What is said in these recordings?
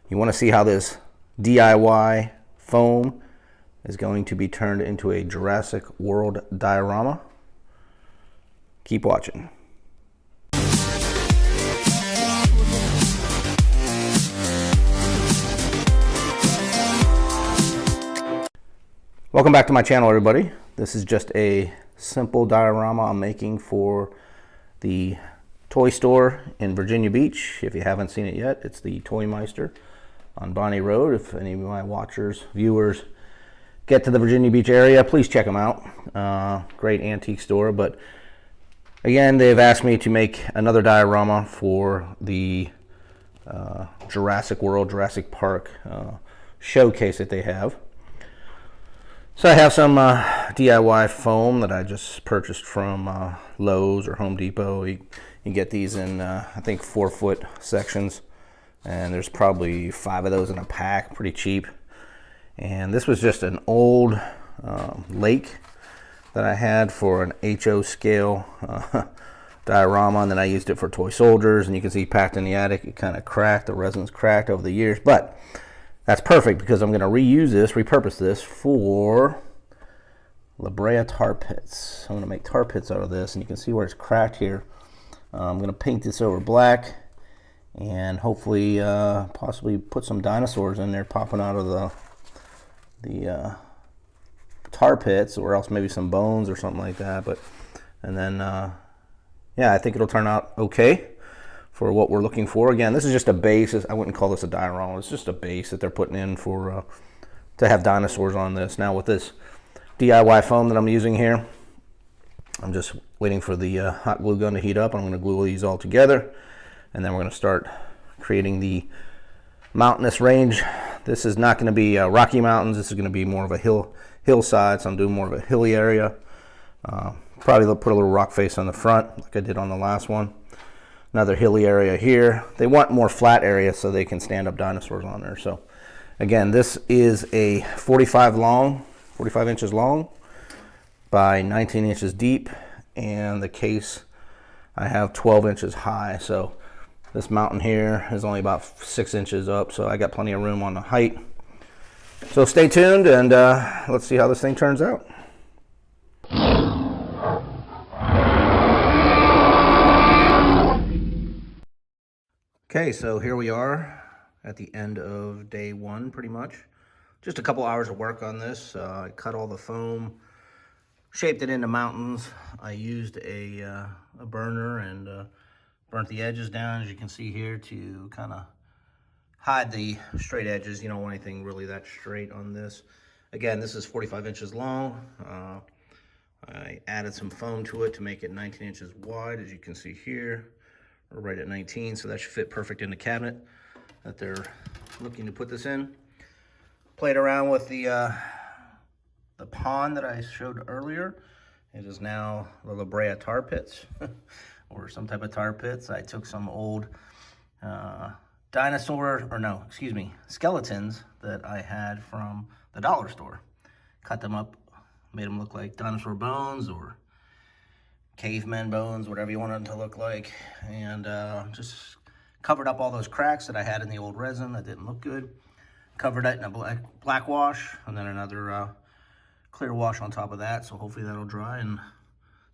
You want to see how this DIY foam is going to be turned into a Jurassic World diorama? Keep watching. Welcome back to my channel, everybody. This is just a simple diorama I'm making for the toy store in Virginia Beach. If you haven't seen it yet, it's the Toymeister on Bonnie Road. If any of my watchers, viewers get to the Virginia Beach area, please check them out. Great antique store. But again, they've asked me to make another diorama for the Jurassic World, Jurassic Park showcase that they have. So I have some DIY foam that I just purchased from Lowe's or Home Depot. You get these in, I think, 4-foot sections. And there's probably 5 of those in a pack, pretty cheap. And this was just an old lake that I had for an HO scale diorama. And then I used it for toy soldiers. And you can see packed in the attic, it kind of cracked. The resin's cracked over the years. But that's perfect because I'm going to reuse this, repurpose this for La Brea tar pits. I'm going to make tar pits out of this, and you can see where it's cracked here. I'm going to paint this over black and hopefully possibly put some dinosaurs in there popping out of the tar pits, or else maybe some bones or something like that. And then yeah, I think it'll turn out okay for what we're looking for. Again, this is just a base. I wouldn't call this a diorama. It's just a base that they're putting in for to have dinosaurs on this. Now with this DIY foam that I'm using here, I'm just waiting for the hot glue gun to heat up. I'm going to glue these all together, and then we're going to start creating the mountainous range. This is not going to be Rocky Mountains. This is going to be more of a hillside, so I'm doing more of a hilly area. Probably put a little rock face on the front like I did on the last one. Another hilly area here. They want more flat area so they can stand up dinosaurs on there. So again, this is a 45 inches long by 19 inches deep, and the case I have 12 inches high. So this mountain here is only about 6 inches up, so I got plenty of room on the height. So stay tuned and let's see how this thing turns out. Okay, so here we are at the end of day 1, pretty much. Just a couple hours of work on this. I cut all the foam, shaped it into mountains. I used a burner and burnt the edges down, as you can see here, to kind of hide the straight edges. You don't want anything really that straight on this. Again, this is 45 inches long. I added some foam to it to make it 19 inches wide, as you can see here. We're right at 19, so that should fit perfect in the cabinet that they're looking to put this in. Played around with the pond that I showed earlier. It is now the La Brea tar pits, or some type of tar pits. I took some old skeletons that I had from the dollar store. Cut them up, made them look like dinosaur bones or caveman bones, whatever you want them to look like, and just covered up all those cracks that I had in the old resin that didn't look good. Covered it in a black wash, and then another clear wash on top of that, so hopefully that'll dry and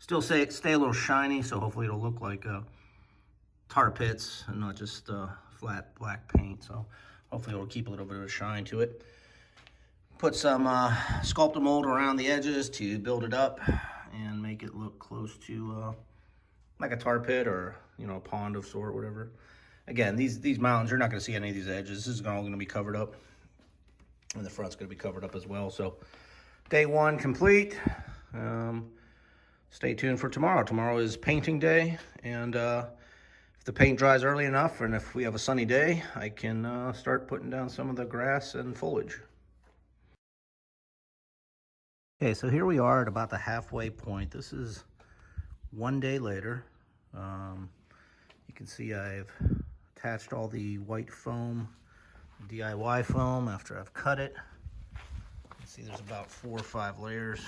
still stay a little shiny, so hopefully it'll look like tar pits and not just flat black paint. So hopefully it'll keep a little bit of a shine to it. Put some sculpted mold around the edges to build it up and make it look close to like a tar pit, or a pond of sort, whatever. Again, these mountains, you're not going to see any of these edges. This is all going to be covered up, and the front's going to be covered up as well. So day 1 complete. Stay tuned for tomorrow. Tomorrow is painting day, and if the paint dries early enough, and if we have a sunny day, I can start putting down some of the grass and foliage. Okay, so here we are at about the halfway point. This is 1 day later. You can see I've attached all the white foam, DIY foam, after I've cut it. You can see there's about 4 or 5 layers.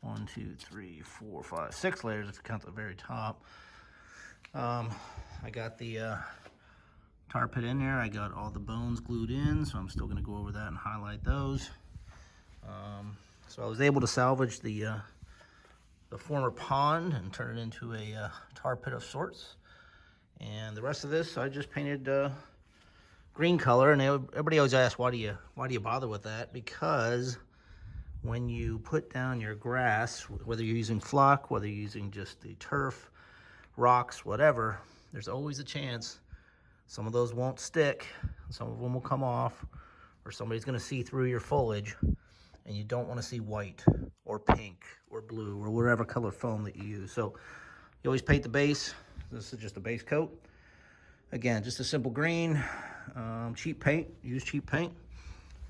1, 2, 3, 4, 5, 6 layers if you count the very top. I got the tar pit in there. I got all the bones glued in, so I'm still going to go over that and highlight those. So I was able to salvage the former pond and turn it into a tar pit of sorts. And the rest of this, I just painted green color. And everybody always asks, why do you bother with that? Because when you put down your grass, whether you're using flock, whether you're using just the turf, rocks, whatever, there's always a chance some of those won't stick, some of them will come off, or somebody's going to see through your foliage, and you don't want to see white or pink or blue or whatever color foam that you use. So you always paint the base. This is just a base coat. Again, just a simple green, cheap paint. Use cheap paint.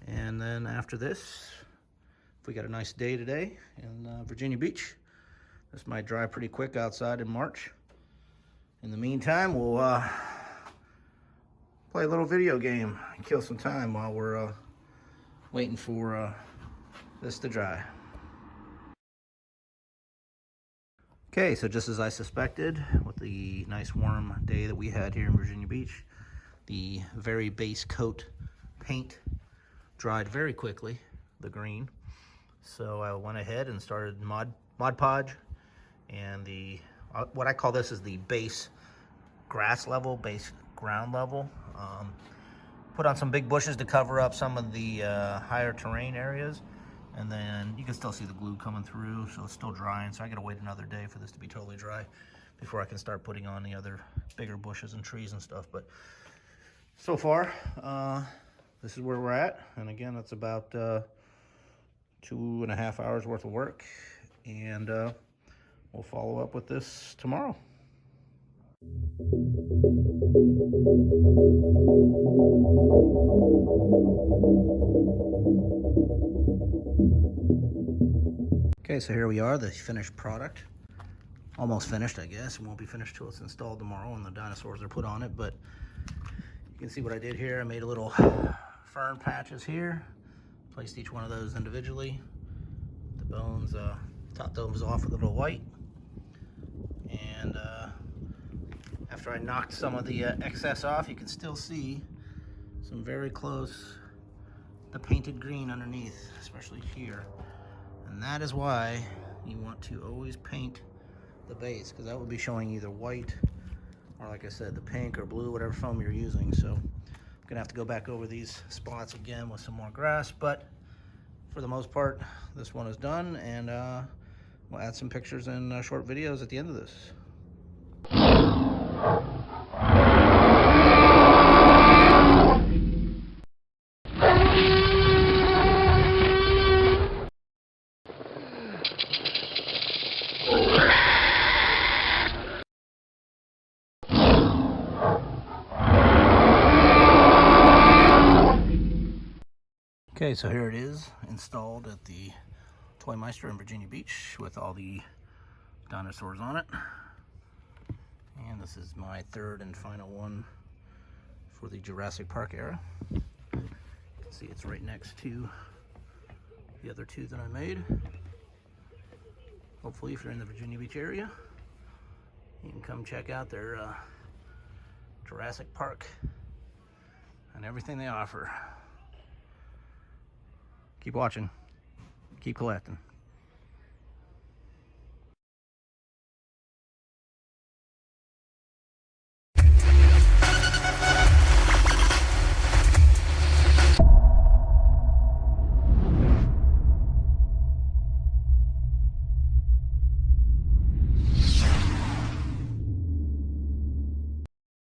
And then after this, if we got a nice day today in Virginia Beach, this might dry pretty quick outside in March. In the meantime, we'll play a little video game and kill some time while we're waiting for this to dry. Okay, so just as I suspected, with the nice warm day that we had here in Virginia Beach, the very base coat paint dried very quickly, the green. So I went ahead and started Mod Podge, and the what I call this is the base grass level, base ground level. Put on some big bushes to cover up some of the higher terrain areas, and then you can still see the glue coming through, so it's still drying. So I gotta wait another day for this to be totally dry before I can start putting on the other bigger bushes and trees and stuff. But so far, this is where we're at, and again, that's about 2.5 hours worth of work, and we'll follow up with this tomorrow. Okay, so here we are, the finished product. Almost finished, I guess. It won't be finished till it's installed tomorrow and the dinosaurs are put on it, but you can see what I did here. I made a little fern patches here, placed each one of those individually. The bones, topped those off with a little white, and after I knocked some of the excess off, you can still see some very close, the painted green underneath, especially here. And that is why you want to always paint the base, because that would be showing either white or, like I said, the pink or blue, whatever foam you're using. So I'm gonna have to go back over these spots again with some more grass, but for the most part, this one is done, and we'll add some pictures and short videos at the end of this. Okay, so here it is, installed at the Toymeister in Virginia Beach with all the dinosaurs on it. And this is my third and final one for the Jurassic Park era. You can see it's right next to the other two that I made. Hopefully, if you're in the Virginia Beach area, you can come check out their Jurassic Park and everything they offer. Keep watching, keep collecting.